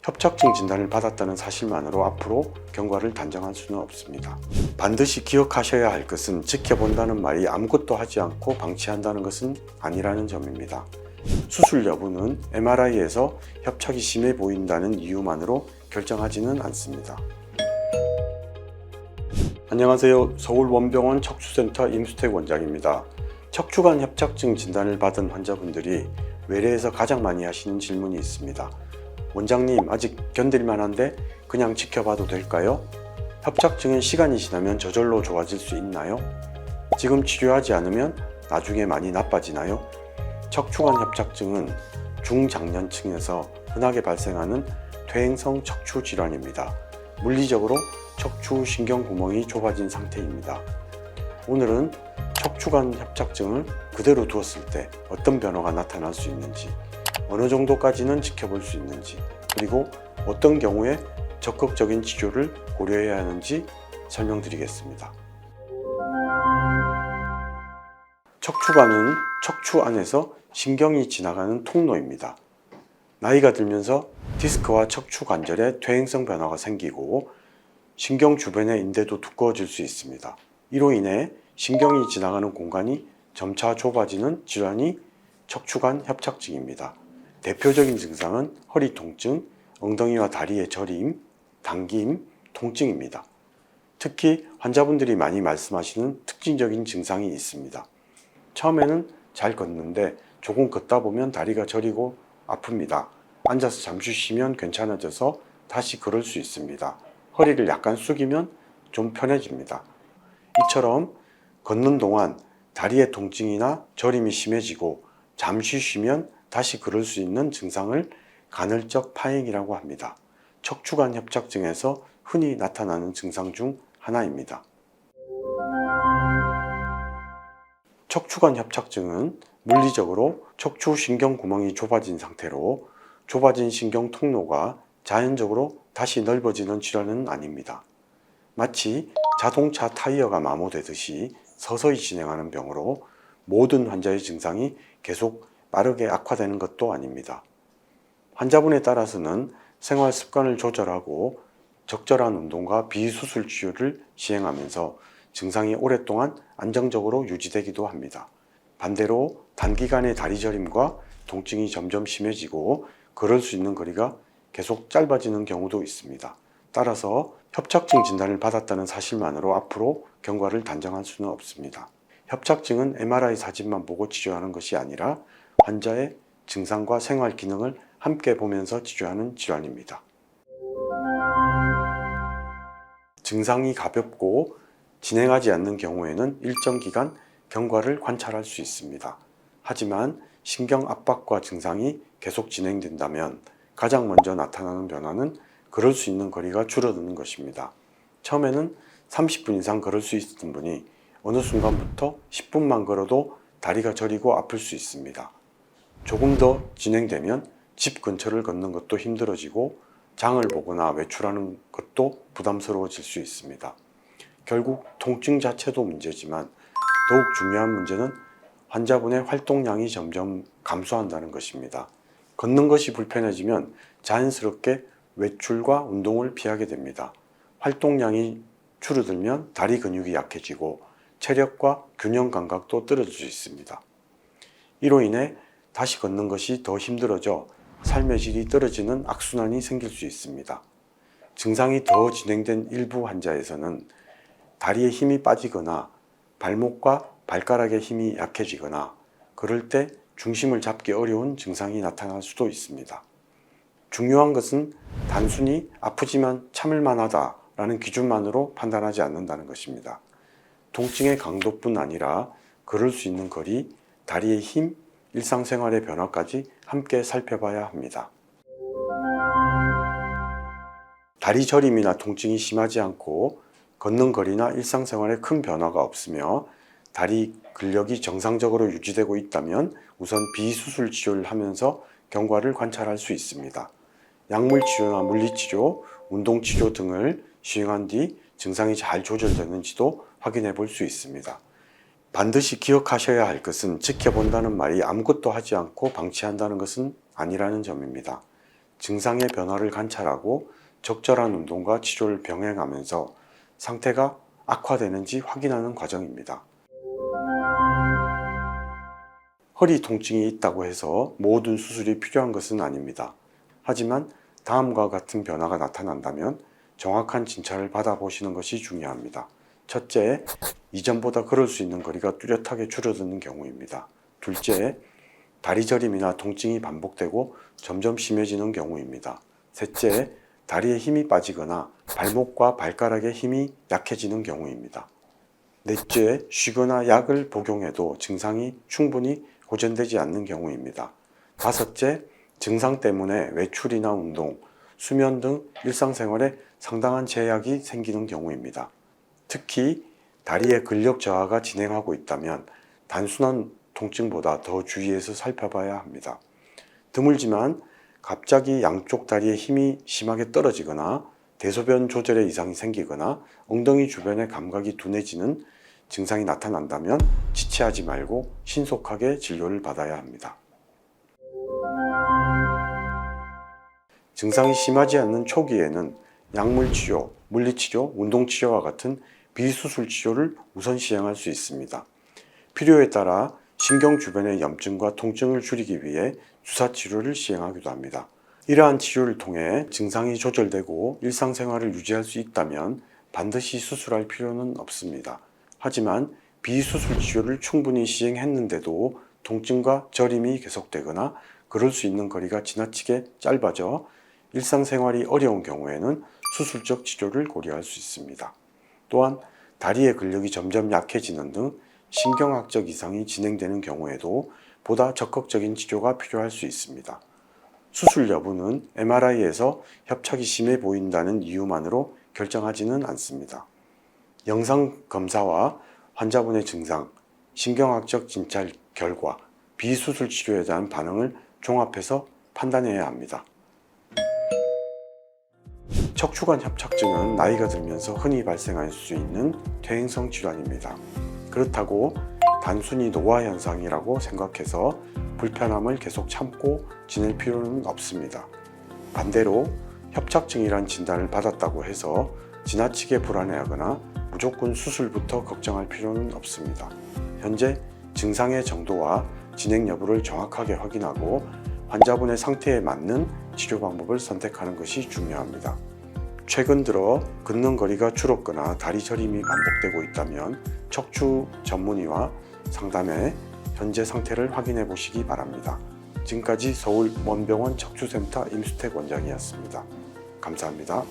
협착증 진단을 받았다는 사실만으로 앞으로 경과를 단정할 수는 없습니다. 반드시 기억하셔야 할 것은 지켜본다는 말이 아무것도 하지 않고 방치한다는 것은 아니라는 점입니다. 수술 여부는 MRI에서 협착이 심해 보인다는 이유만으로 결정하지는 않습니다. 안녕하세요. 서울원병원 척추센터 임수택 원장입니다. 척추관 협착증 진단을 받은 환자분들이 외래에서 가장 많이 하시는 질문이 있습니다. 원장님, 아직 견딜만한데 그냥 지켜봐도 될까요? 협착증은 시간이 지나면 저절로 좋아질 수 있나요? 지금 치료하지 않으면 나중에 많이 나빠지나요? 척추관 협착증은 중장년층에서 흔하게 발생하는 퇴행성 척추 질환입니다. 물리적으로 척추 신경구멍이 좁아진 상태입니다. 오늘은 척추관 협착증을 그대로 두었을 때 어떤 변화가 나타날 수 있는지, 어느 정도까지는 지켜볼 수 있는지, 그리고 어떤 경우에 적극적인 치료를 고려해야 하는지 설명드리겠습니다. 척추관은 척추 안에서 신경이 지나가는 통로입니다. 나이가 들면서 디스크와 척추 관절에 퇴행성 변화가 생기고 신경 주변의 인대도 두꺼워질 수 있습니다. 이로 인해 신경이 지나가는 공간이 점차 좁아지는 질환이 척추관 협착증입니다. 대표적인 증상은 허리 통증, 엉덩이와 다리의 저림, 당김, 통증입니다. 특히 환자분들이 많이 말씀하시는 특징적인 증상이 있습니다. 처음에는 잘 걷는데 조금 걷다 보면 다리가 저리고 아픕니다. 앉아서 잠시 쉬면 괜찮아져서 다시 걸을 수 있습니다. 허리를 약간 숙이면 좀 편해집니다. 이처럼 걷는 동안 다리의 통증이나 저림이 심해지고 잠시 쉬면 다시 걸을 수 있는 증상을 간헐적 파행이라고 합니다. 척추관 협착증에서 흔히 나타나는 증상 중 하나입니다. 척추관 협착증은 물리적으로 척추 신경 구멍이 좁아진 상태로 좁아진 신경 통로가 자연적으로 다시 넓어지는 질환은 아닙니다. 마치 자동차 타이어가 마모되듯이 서서히 진행하는 병으로 모든 환자의 증상이 계속 빠르게 악화되는 것도 아닙니다. 환자분에 따라서는 생활 습관을 조절하고 적절한 운동과 비수술 치료를 시행하면서 증상이 오랫동안 안정적으로 유지되기도 합니다. 반대로 단기간에 다리 저림과 통증이 점점 심해지고 걸을 수 있는 거리가 계속 짧아지는 경우도 있습니다. 따라서 협착증 진단을 받았다는 사실만으로 앞으로 경과를 단정할 수는 없습니다. 협착증은 MRI 사진만 보고 치료하는 것이 아니라 환자의 증상과 생활 기능을 함께 보면서 치료하는 질환입니다. 증상이 가볍고 진행하지 않는 경우에는 일정 기간 경과를 관찰할 수 있습니다. 하지만 신경 압박과 증상이 계속 진행된다면 가장 먼저 나타나는 변화는 걸을 수 있는 거리가 줄어드는 것입니다. 처음에는 30분 이상 걸을 수 있었던 분이 어느 순간부터 10분만 걸어도 다리가 저리고 아플 수 있습니다. 조금 더 진행되면 집 근처를 걷는 것도 힘들어지고 장을 보거나 외출하는 것도 부담스러워질 수 있습니다. 결국 통증 자체도 문제지만 더욱 중요한 문제는 환자분의 활동량이 점점 감소한다는 것입니다. 걷는 것이 불편해지면 자연스럽게 외출과 운동을 피하게 됩니다. 활동량이 줄어들면 다리 근육이 약해지고 체력과 균형 감각도 떨어질 수 있습니다. 이로 인해 다시 걷는 것이 더 힘들어져 삶의 질이 떨어지는 악순환이 생길 수 있습니다. 증상이 더 진행된 일부 환자에서는 다리에 힘이 빠지거나 발목과 발가락의 힘이 약해지거나 그럴 때 중심을 잡기 어려운 증상이 나타날 수도 있습니다. 중요한 것은 단순히 아프지만 참을만 하다라는 기준만으로 판단하지 않는다는 것입니다. 통증의 강도뿐 아니라 걸을 수 있는 거리, 다리의 힘, 일상생활의 변화까지 함께 살펴봐야 합니다. 다리 저림이나 통증이 심하지 않고 걷는 거리나 일상생활에 큰 변화가 없으며 다리 근력이 정상적으로 유지되고 있다면 우선 비수술 치료를 하면서 경과를 관찰할 수 있습니다. 약물치료나 물리치료, 운동치료 등을 시행한 뒤 증상이 잘 조절되는지도 확인해 볼 수 있습니다. 반드시 기억하셔야 할 것은 지켜본다는 말이 아무것도 하지 않고 방치한다는 것은 아니라는 점입니다. 증상의 변화를 관찰하고 적절한 운동과 치료를 병행하면서 상태가 악화되는지 확인하는 과정입니다. 허리 통증이 있다고 해서 모든 수술이 필요한 것은 아닙니다. 하지만 다음과 같은 변화가 나타난다면 정확한 진찰을 받아보시는 것이 중요합니다. 첫째, 이전보다 걸을 수 있는 거리가 뚜렷하게 줄어드는 경우입니다. 둘째, 다리 저림이나 통증이 반복되고 점점 심해지는 경우입니다. 셋째, 다리에 힘이 빠지거나 발목과 발가락에 힘이 약해지는 경우입니다. 넷째, 쉬거나 약을 복용해도 증상이 충분히 호전되지 않는 경우입니다. 다섯째, 증상 때문에 외출이나 운동, 수면 등 일상생활에 상당한 제약이 생기는 경우입니다. 특히 다리의 근력 저하가 진행하고 있다면 단순한 통증보다 더 주의해서 살펴봐야 합니다. 드물지만 갑자기 양쪽 다리의 힘이 심하게 떨어지거나 대소변 조절에 이상이 생기거나 엉덩이 주변의 감각이 둔해지는 증상이 나타난다면 지체하지 말고 신속하게 진료를 받아야 합니다. 증상이 심하지 않는 초기에는 약물치료, 물리치료, 운동치료와 같은 비수술 치료를 우선 시행할 수 있습니다. 필요에 따라 신경 주변의 염증과 통증을 줄이기 위해 주사치료를 시행하기도 합니다. 이러한 치료를 통해 증상이 조절되고 일상생활을 유지할 수 있다면 반드시 수술할 필요는 없습니다. 하지만 비수술 치료를 충분히 시행했는데도 통증과 저림이 계속되거나 걸을 수 있는 거리가 지나치게 짧아져 일상생활이 어려운 경우에는 수술적 치료를 고려할 수 있습니다. 또한 다리의 근력이 점점 약해지는 등 신경학적 이상이 진행되는 경우에도 보다 적극적인 치료가 필요할 수 있습니다. 수술 여부는 MRI에서 협착이 심해 보인다는 이유만으로 결정하지는 않습니다. 영상 검사와 환자분의 증상, 신경학적 진찰 결과, 비수술 치료에 대한 반응을 종합해서 판단해야 합니다. 척추관 협착증은 나이가 들면서 흔히 발생할 수 있는 퇴행성 질환입니다. 그렇다고 단순히 노화 현상이라고 생각해서 불편함을 계속 참고 지낼 필요는 없습니다. 반대로 협착증이란 진단을 받았다고 해서 지나치게 불안해하거나 무조건 수술부터 걱정할 필요는 없습니다. 현재 증상의 정도와 진행 여부를 정확하게 확인하고 환자분의 상태에 맞는 치료 방법을 선택하는 것이 중요합니다. 최근 들어 걷는 거리가 줄었거나 다리 저림이 반복되고 있다면 척추 전문의와 상담해 현재 상태를 확인해 보시기 바랍니다. 지금까지 서울원병원 척추센터 임수택 원장이었습니다. 감사합니다.